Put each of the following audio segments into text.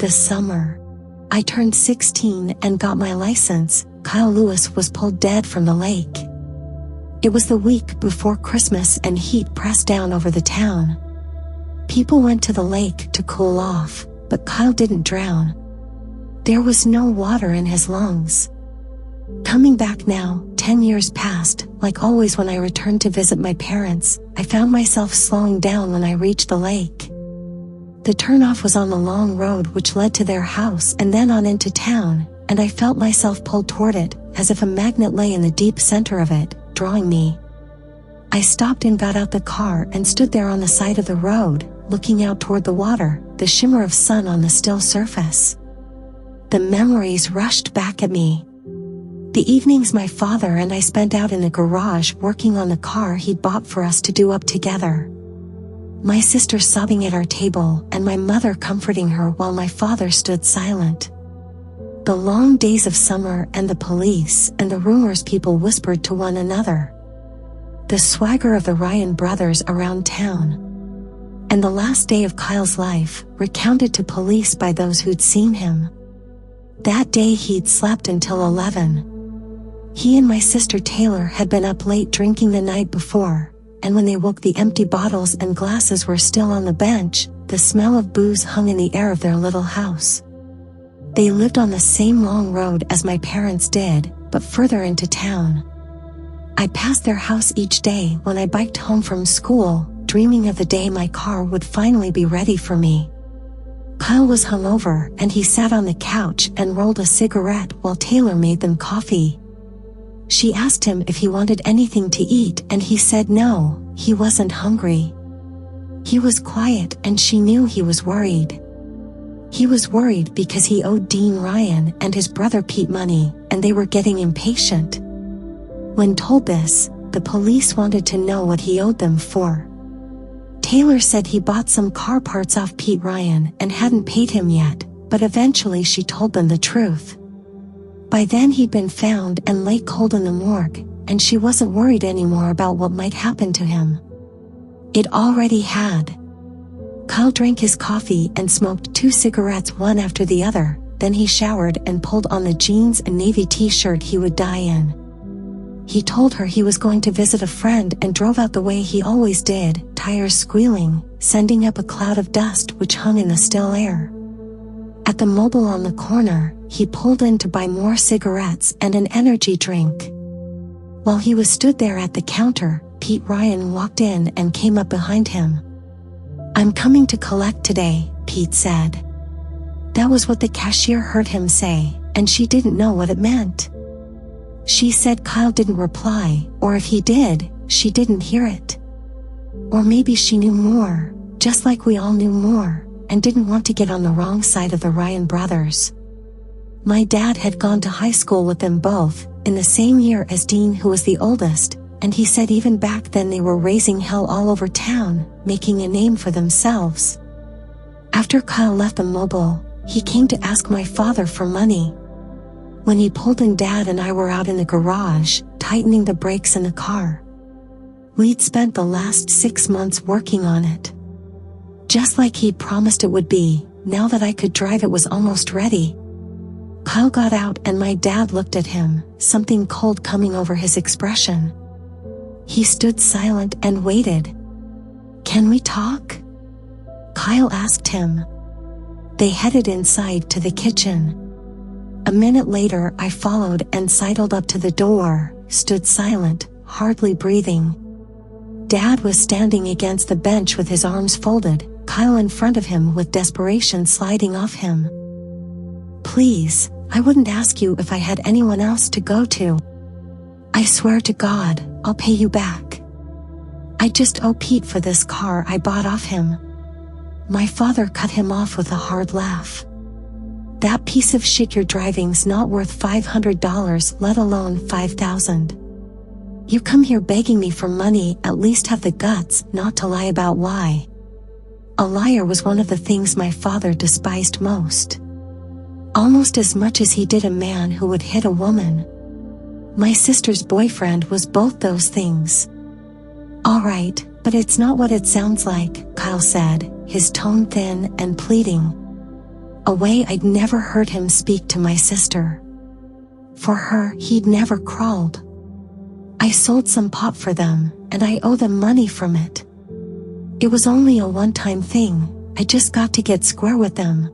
This summer, I turned 16 and got my license. Kyle Lewis was pulled dead from the lake. It was the week before Christmas and heat pressed down over the town. People went to the lake to cool off, but Kyle didn't drown. There was no water in his lungs. Coming back now, 10 years passed. Like always when I returned to visit my parents, I found myself slowing down when I reached the lake. The turnoff was on the long road which led to their house and then on into town, and I felt myself pulled toward it, as if a magnet lay in the deep center of it, drawing me. I stopped and got out the car and stood there on the side of the road, looking out toward the water, the shimmer of sun on the still surface. The memories rushed back at me. The evenings my father and I spent out in the garage working on the car he'd bought for us to do up together. My sister sobbing at our table and my mother comforting her while my father stood silent. The long days of summer and the police and the rumors people whispered to one another. The swagger of the Ryan brothers around town. And the last day of Kyle's life, recounted to police by those who'd seen him. That day he'd slept until 11. He and my sister Taylor had been up late drinking the night before, and when they woke the empty bottles and glasses were still on the bench, the smell of booze hung in the air of their little house. They lived on the same long road as my parents did, but further into town. I passed their house each day when I biked home from school, dreaming of the day my car would finally be ready for me. Kyle was hungover and he sat on the couch and rolled a cigarette while Taylor made them coffee. She asked him if he wanted anything to eat and he said no, he wasn't hungry. He was quiet and she knew he was worried. He was worried because he owed Dean Ryan and his brother Pete money, and they were getting impatient. When told this, the police wanted to know what he owed them for. Taylor said he bought some car parts off Pete Ryan and hadn't paid him yet, but eventually she told them the truth. By then he'd been found and lay cold in the morgue, and she wasn't worried anymore about what might happen to him. It already had. Kyle drank his coffee and smoked 2 cigarettes one after the other, then he showered and pulled on the jeans and navy t-shirt he would die in. He told her he was going to visit a friend and drove out the way he always did, tires squealing, sending up a cloud of dust which hung in the still air. At the mobile on the corner, he pulled in to buy more cigarettes and an energy drink. While he was stood there at the counter, Pete Ryan walked in and came up behind him. "I'm coming to collect today," Pete said. That was what the cashier heard him say, and she didn't know what it meant. She said Kyle didn't reply, or if he did, she didn't hear it. Or maybe she knew more, just like we all knew more, and didn't want to get on the wrong side of the Ryan brothers. My dad had gone to high school with them both, in the same year as Dean, who was the oldest, and he said even back then they were raising hell all over town, making a name for themselves. After Kyle left the mobile, he came to ask my father for money. When he pulled in, Dad and I were out in the garage, tightening the brakes in the car. We'd spent the last 6 months working on it. Just like he'd promised it would be, now that I could drive it was almost ready. Kyle got out and my dad looked at him, something cold coming over his expression. He stood silent and waited. "Can we talk?" Kyle asked him. They headed inside to the kitchen. A minute later I followed and sidled up to the door, stood silent, hardly breathing. Dad was standing against the bench with his arms folded, Kyle in front of him with desperation sliding off him. "Please, I wouldn't ask you if I had anyone else to go to. I swear to God, I'll pay you back. I just owe Pete for this car I bought off him." My father cut him off with a hard laugh. "That piece of shit you're driving's not worth $500, let alone $5,000. You come here begging me for money, at least have the guts not to lie about why." A liar was one of the things my father despised most. Almost as much as he did a man who would hit a woman. My sister's boyfriend was both those things. "All right, but it's not what it sounds like," Kyle said, his tone thin and pleading. a way I'd never heard him speak to my sister. For her, he'd never crawled. I sold some pot for them, and I owe them money from it. It was only a one-time thing, I just got to get square with them.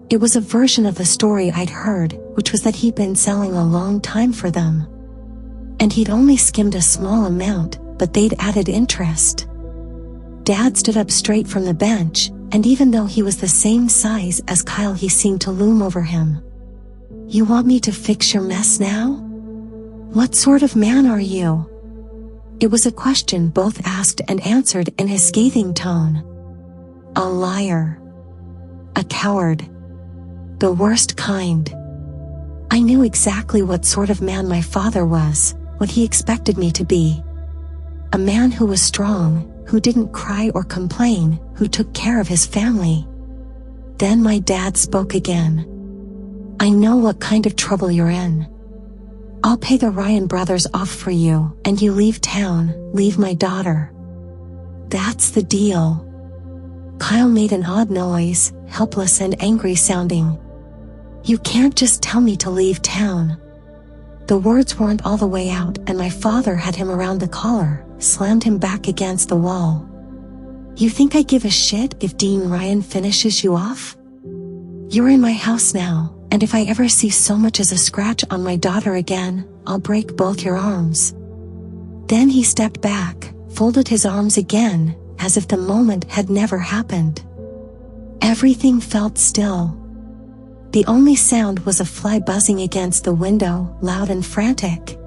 It was a version of the story I'd heard, which was that he'd been selling a long time for them. And he'd only skimmed a small amount, but they'd added interest. Dad stood up straight from the bench, and even though he was the same size as Kyle, he seemed to loom over him. "You want me to fix your mess now? What sort of man are you?" It was a question both asked and answered in his scathing tone. A liar. A coward. The worst kind. I knew exactly what sort of man my father was, what he expected me to be. A man who was strong, who didn't cry or complain, who took care of his family. Then my dad spoke again. "I know what kind of trouble you're in. I'll pay the Ryan brothers off for you, and you leave town, leave my daughter. That's the deal." Kyle made an odd noise, helpless and angry sounding. "You can't just tell me to leave town." The words weren't all the way out, and my father had him around the collar, slammed him back against the wall. "You think I give a shit if Dean Ryan finishes you off? You're in my house now, and if I ever see so much as a scratch on my daughter again, I'll break both your arms." Then he stepped back, folded his arms again, as if the moment had never happened. Everything felt still. The only sound was a fly buzzing against the window, loud and frantic.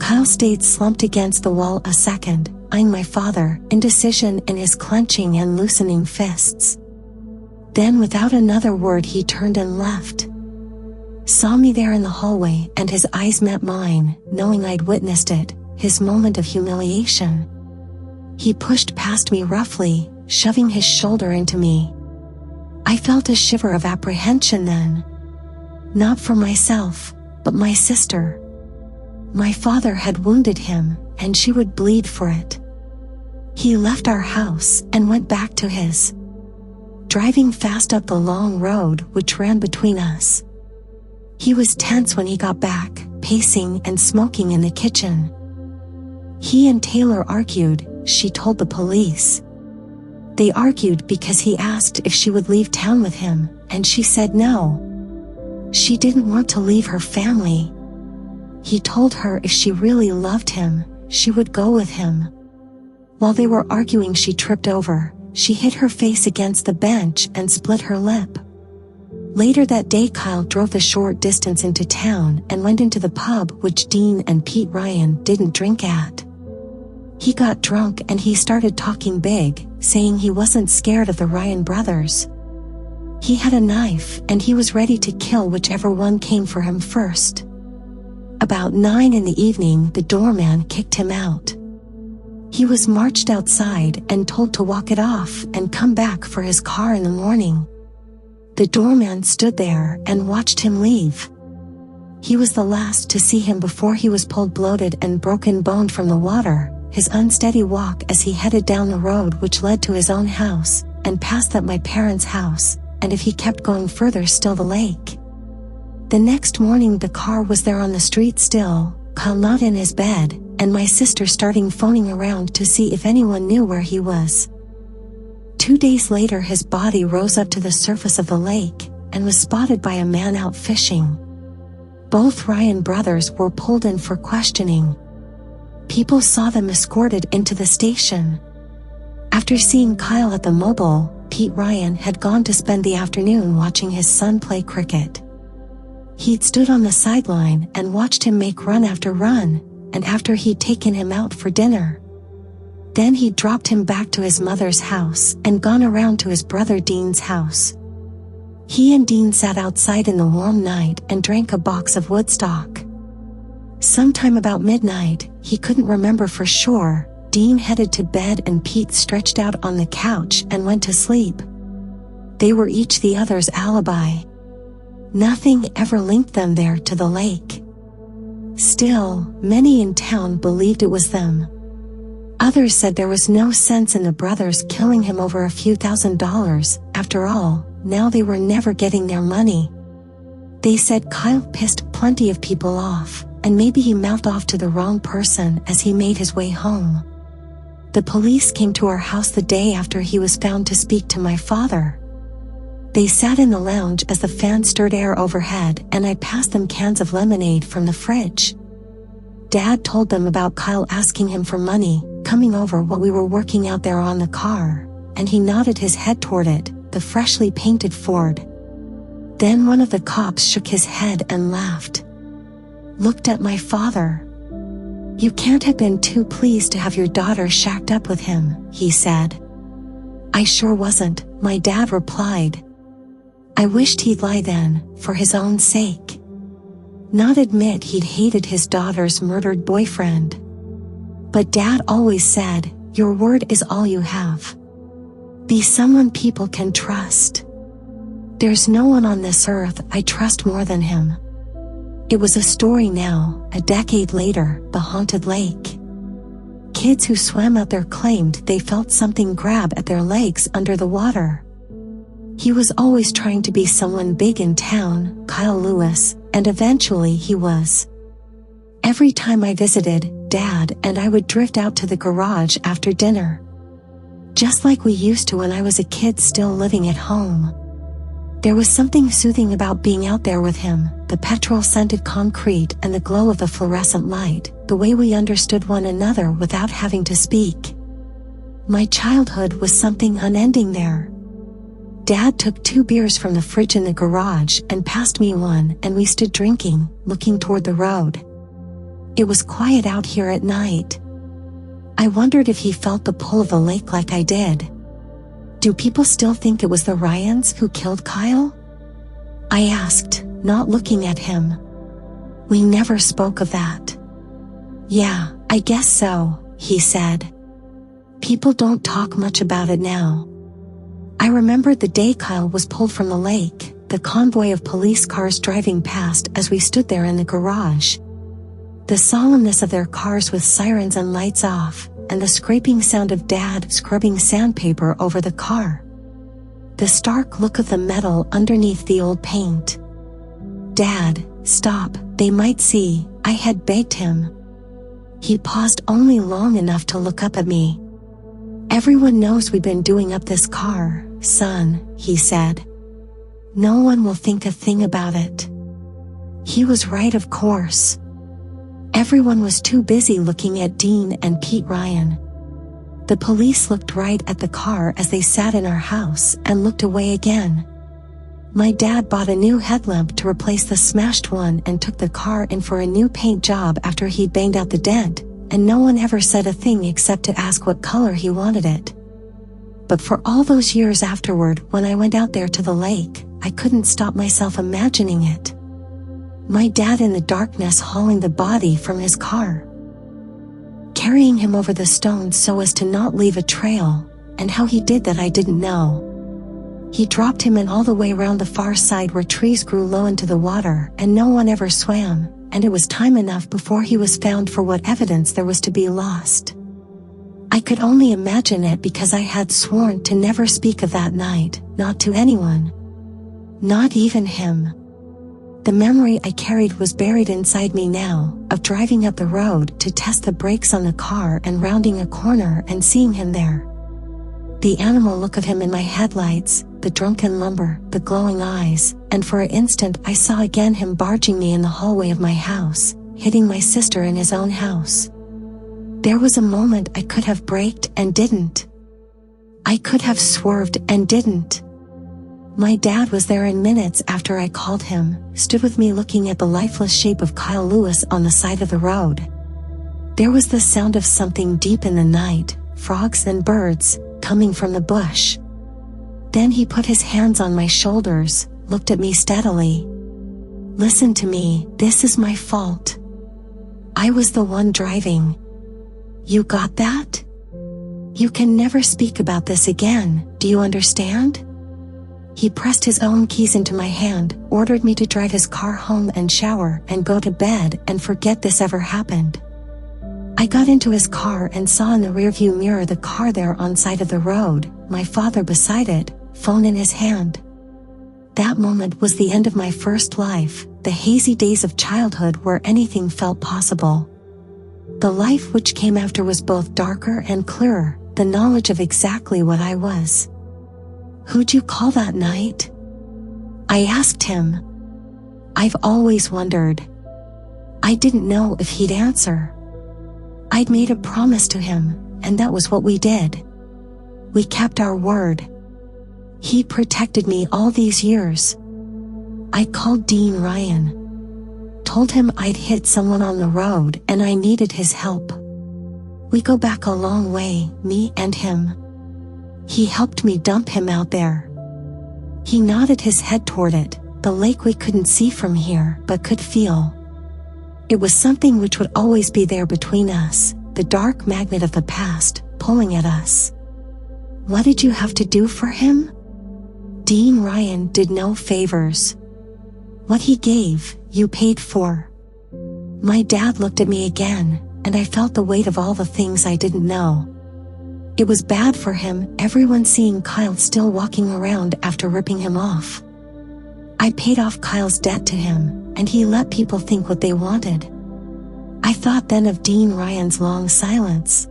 Kyle stayed slumped against the wall a second, eyeing my father, indecision in his clenching and loosening fists. Then without another word he turned and left. Saw me there in the hallway, and his eyes met mine, knowing I'd witnessed it, his moment of humiliation. He pushed past me roughly, shoving his shoulder into me. I felt a shiver of apprehension then. Not for myself, but my sister. My father had wounded him, and she would bleed for it. He left our house and went back to his, driving fast up the long road which ran between us. He was tense when he got back, pacing and smoking in the kitchen. He and Taylor argued, she told the police. They argued because he asked if she would leave town with him, and she said no. She didn't want to leave her family. He told her if she really loved him, she would go with him. While they were arguing, she tripped over. She hit her face against the bench and split her lip. Later that day, Kyle drove the short distance into town and went into the pub which Dean and Pete Ryan didn't drink at. He got drunk and he started talking big, saying he wasn't scared of the Ryan brothers. He had a knife and he was ready to kill whichever one came for him first. About 9 in the evening, the doorman kicked him out. He was marched outside and told to walk it off and come back for his car in the morning. The doorman stood there and watched him leave. He was the last to see him before he was pulled bloated and broken-boned from the water, his unsteady walk as he headed down the road which led to his own house, and past that my parents' house, and if he kept going further still the lake. The next morning the car was there on the street still, Kyle not in his bed, and my sister starting phoning around to see if anyone knew where he was. 2 days later his body rose up to the surface of the lake, and was spotted by a man out fishing. Both Ryan brothers were pulled in for questioning. People saw them escorted into the station. After seeing Kyle at the mobile, Pete Ryan had gone to spend the afternoon watching his son play cricket. He'd stood on the sideline and watched him make run after run, and after he'd taken him out for dinner. Then he'd dropped him back to his mother's house and gone around to his brother Dean's house. He and Dean sat outside in the warm night and drank a box of Woodstock. Sometime about midnight, he couldn't remember for sure, Dean headed to bed and Pete stretched out on the couch and went to sleep. They were each the other's alibi. Nothing ever linked them there to the lake. Still, many in town believed it was them. Others said there was no sense in the brothers killing him over a few $1,000s. After all, now they were never getting their money. They said Kyle pissed plenty of people off, and maybe he mouthed off to the wrong person as he made his way home. The police came to our house the day after he was found to speak to my father. They sat in the lounge as the fan stirred air overhead, and I passed them cans of lemonade from the fridge. Dad told them about Kyle asking him for money, coming over while we were working out there on the car, and he nodded his head toward it, the freshly painted Ford. Then one of the cops shook his head and laughed. Looked at my father. "You can't have been too pleased to have your daughter shacked up with him," he said. "I sure wasn't," my dad replied. I wished he'd lie then, for his own sake. Not admit he'd hated his daughter's murdered boyfriend. But Dad always said, "Your word is all you have. Be someone people can trust." There's no one on this earth I trust more than him. It was a story now, a decade later, the haunted lake. Kids who swam out there claimed they felt something grab at their legs under the water. He was always trying to be someone big in town, Kyle Lewis, and eventually he was. Every time I visited, Dad and I would drift out to the garage after dinner. Just like we used to when I was a kid still living at home. There was something soothing about being out there with him, the petrol-scented concrete and the glow of the fluorescent light, the way we understood one another without having to speak. My childhood was something unending there. Dad took 2 beers from the fridge in the garage and passed me one, and we stood drinking, looking toward the road. It was quiet out here at night. I wondered if he felt the pull of the lake like I did. Do people still think it was the Ryans who killed Kyle? I asked, not looking at him. We never spoke of that. Yeah, I guess so, he said. People don't talk much about it now. I remembered the day Kyle was pulled from the lake, the convoy of police cars driving past as we stood there in the garage. The solemnness of their cars with sirens and lights off, and the scraping sound of Dad scrubbing sandpaper over the car. The stark look of the metal underneath the old paint. "Dad, stop, they might see," I had begged him. He paused only long enough to look up at me. "Everyone knows we've been doing up this car, son," he said. "No one will think a thing about it." He was right, of course. Everyone was too busy looking at Dean and Pete Ryan. The police looked right at the car as they sat in our house and looked away again. My dad bought a new headlamp to replace the smashed one and took the car in for a new paint job after he'd banged out the dent, and no one ever said a thing except to ask what color he wanted it. But for all those years afterward, when I went out there to the lake, I couldn't stop myself imagining it. My dad in the darkness hauling the body from his car, carrying him over the stones so as to not leave a trail, and how he did that I didn't know. He dropped him in all the way around the far side where trees grew low into the water and no one ever swam, and it was time enough before he was found for what evidence there was to be lost. I could only imagine it because I had sworn to never speak of that night, not to anyone. Not even him. The memory I carried was buried inside me now, of driving up the road to test the brakes on the car and rounding a corner and seeing him there. The animal look of him in my headlights, the drunken lumber, the glowing eyes, and for an instant I saw again him barging me in the hallway of my house, hitting my sister in his own house. There was a moment I could have braked and didn't. I could have swerved and didn't. My dad was there in minutes after I called him, stood with me looking at the lifeless shape of Kyle Lewis on the side of the road. There was the sound of something deep in the night, frogs and birds, coming from the bush. Then he put his hands on my shoulders, looked at me steadily. "Listen to me, this is my fault. I was the one driving. You got that? You can never speak about this again, do you understand?" He pressed his own keys into my hand, ordered me to drive his car home and shower and go to bed and forget this ever happened. I got into his car and saw in the rearview mirror the car there on side of the road, my father beside it, phone in his hand. That moment was the end of my first life, the hazy days of childhood where anything felt possible. The life which came after was both darker and clearer, the knowledge of exactly what I was. "Who'd you call that night?" I asked him. I've always wondered. I didn't know if he'd answer. I'd made a promise to him, and that was what we did. We kept our word. He protected me all these years. I called Dean Ryan. Told him I'd hit someone on the road and I needed his help. We go back a long way, me and him. He helped me dump him out there. He nodded his head toward it, the lake we couldn't see from here but could feel. It was something which would always be there between us, the dark magnet of the past, pulling at us. What did you have to do for him? Dean Ryan did no favors. What he gave, you paid for. My dad looked at me again, and I felt the weight of all the things I didn't know. It was bad for him, everyone seeing Kyle still walking around after ripping him off. I paid off Kyle's debt to him, and he let people think what they wanted. I thought then of Dean Ryan's long silence.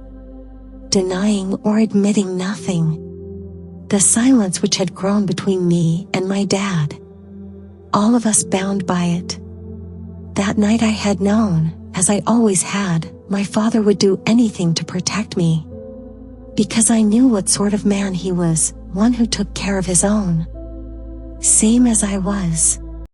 Denying or admitting nothing. The silence which had grown between me and my dad. All of us bound by it. That night I had known, as I always had, my father would do anything to protect me. Because I knew what sort of man he was, one who took care of his own. Same as I was.